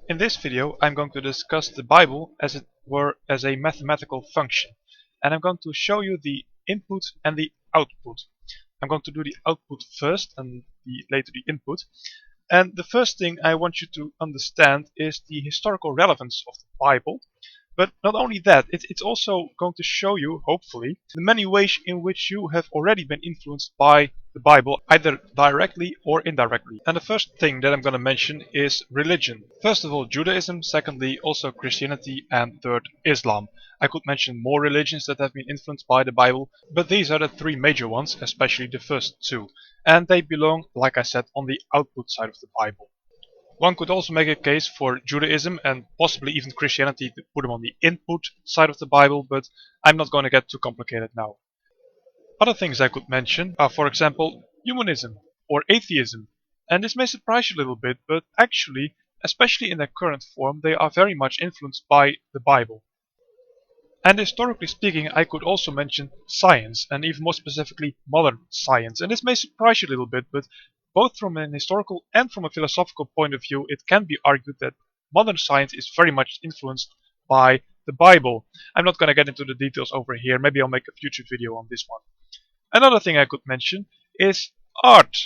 In this video, I'm going to discuss the Bible as it were as a mathematical function. And I'm going to show you the input and the output. I'm going to do the output first and later the input. And the first thing I want you to understand is the historical relevance of the Bible. But not only that, it's also going to show you, hopefully, the many ways in which you have already been influenced by the Bible, either directly or indirectly. And the first thing that I'm going to mention is religion. First of all, Judaism, secondly, also Christianity, and third, Islam. I could mention more religions that have been influenced by the Bible, but these are the three major ones, especially the first two. And they belong, like I said, on the output side of the Bible. One could also make a case for Judaism and possibly even Christianity to put them on the input side of the Bible, but I'm not going to get too complicated now. Other things I could mention are, for example, humanism or atheism. And this may surprise you a little bit, but actually, especially in their current form, they are very much influenced by the Bible. And historically speaking, I could also mention science, and even more specifically modern science. And this may surprise you a little bit, but both from an historical and from a philosophical point of view, it can be argued that modern science is very much influenced by the Bible. I'm not going to get into the details over here, maybe I'll make a future video on this one. Another thing I could mention is art.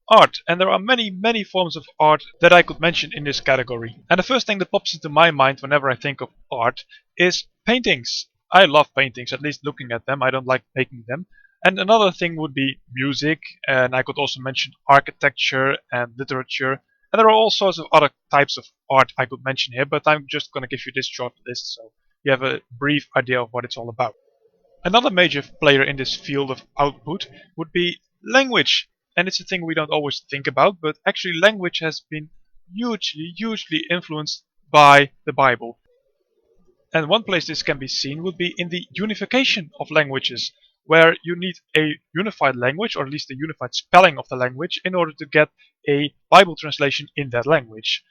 Art, and there are many forms of art that I could mention in this category. And the first thing that pops into my mind whenever I think of art is paintings. I love paintings, at least looking at them. I don't like making them. And another thing would be music, and I could also mention architecture and literature. And there are all sorts of other types of art I could mention here, but I'm just going to give you this short list so you have a brief idea of what it's all about. Another major player in this field of output would be language. And it's a thing we don't always think about, but actually language has been hugely influenced by the Bible. And one place this can be seen would be in the unification of languages, where you need a unified language, or at least a unified spelling of the language, in order to get a Bible translation in that language.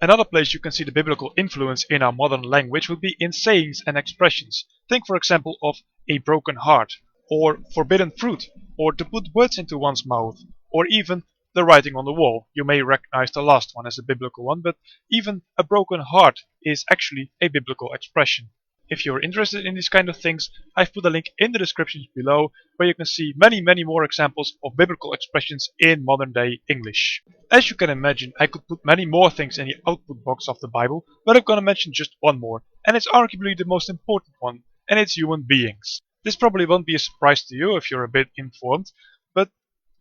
Another place you can see the biblical influence in our modern language would be in sayings and expressions. Think for example of a broken heart, or forbidden fruit, or to put words into one's mouth, or even the writing on the wall. You may recognize the last one as a biblical one, but even a broken heart is actually a biblical expression. If you're interested in these kind of things, I've put a link in the descriptions below where you can see many more examples of biblical expressions in modern day English. As you can imagine, I could put many more things in the output box of the Bible, but I'm gonna mention just one more, and it's arguably the most important one, and it's human beings. This probably won't be a surprise to you if you're a bit informed, but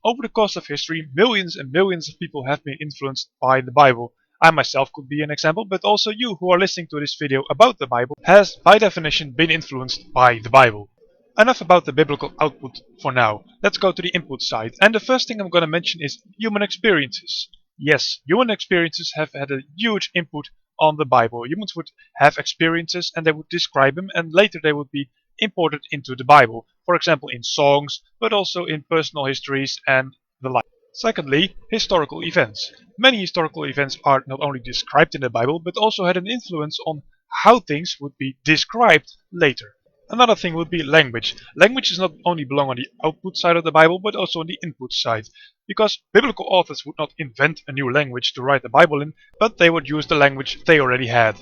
over the course of history, millions and millions of people have been influenced by the Bible. I myself could be an example, but also you who are listening to this video about the Bible has, by definition, been influenced by the Bible. Enough about the biblical output for now. Let's go to the input side. And the first thing I'm going to mention is human experiences. Yes, human experiences have had a huge input on the Bible. Humans would have experiences and they would describe them, and later they would be imported into the Bible. For example, in songs, but also in personal histories and the like. Secondly, historical events. Many historical events are not only described in the Bible, but also had an influence on how things would be described later. Another thing would be language. Language does not only belong on the output side of the Bible, but also on the input side. Because biblical authors would not invent a new language to write the Bible in, but they would use the language they already had.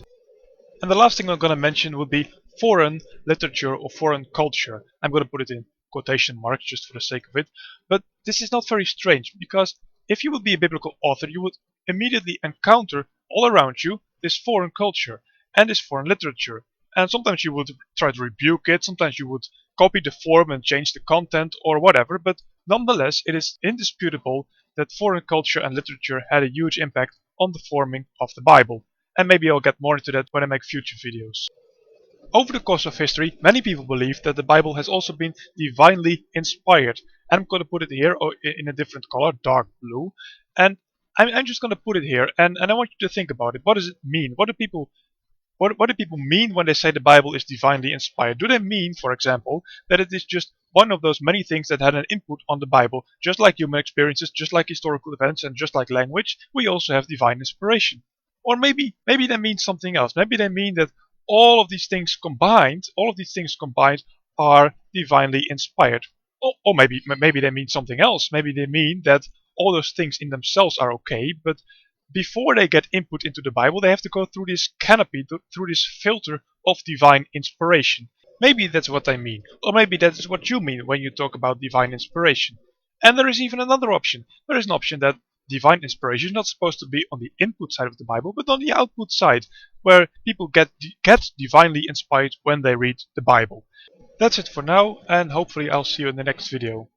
And the last thing I'm going to mention would be foreign literature or foreign culture. I'm going to put it in quotation marks just for the sake of it. But this is not very strange, because if you would be a biblical author, you would immediately encounter all around you this foreign culture and this foreign literature. And sometimes you would try to rebuke it, sometimes you would copy the form and change the content or whatever, but nonetheless it is indisputable that foreign culture and literature had a huge impact on the forming of the Bible. And maybe I'll get more into that when I make future videos. Over the course of history, many people believe that the Bible has also been divinely inspired. And I'm going to put it here in a different color, dark blue. And I'm just going to put it here, and I want you to think about it. What does it mean? What do people mean when they say the Bible is divinely inspired? Do they mean, for example, that it is just one of those many things that had an input on the Bible? Just like human experiences, just like historical events, and just like language, we also have divine inspiration. Or maybe they mean something else. Maybe they mean that all of these things combined are divinely inspired. Or maybe they mean something else. Maybe they mean that all those things in themselves are okay, but before they get input into the Bible, they have to go through this canopy, through this filter of divine inspiration. Maybe that's what I mean, or maybe that's what you mean when you talk about divine inspiration. And there is even another option. There is an option that divine inspiration is not supposed to be on the input side of the Bible, but on the output side, where people get divinely inspired when they read the Bible. That's it for now, and hopefully I'll see you in the next video.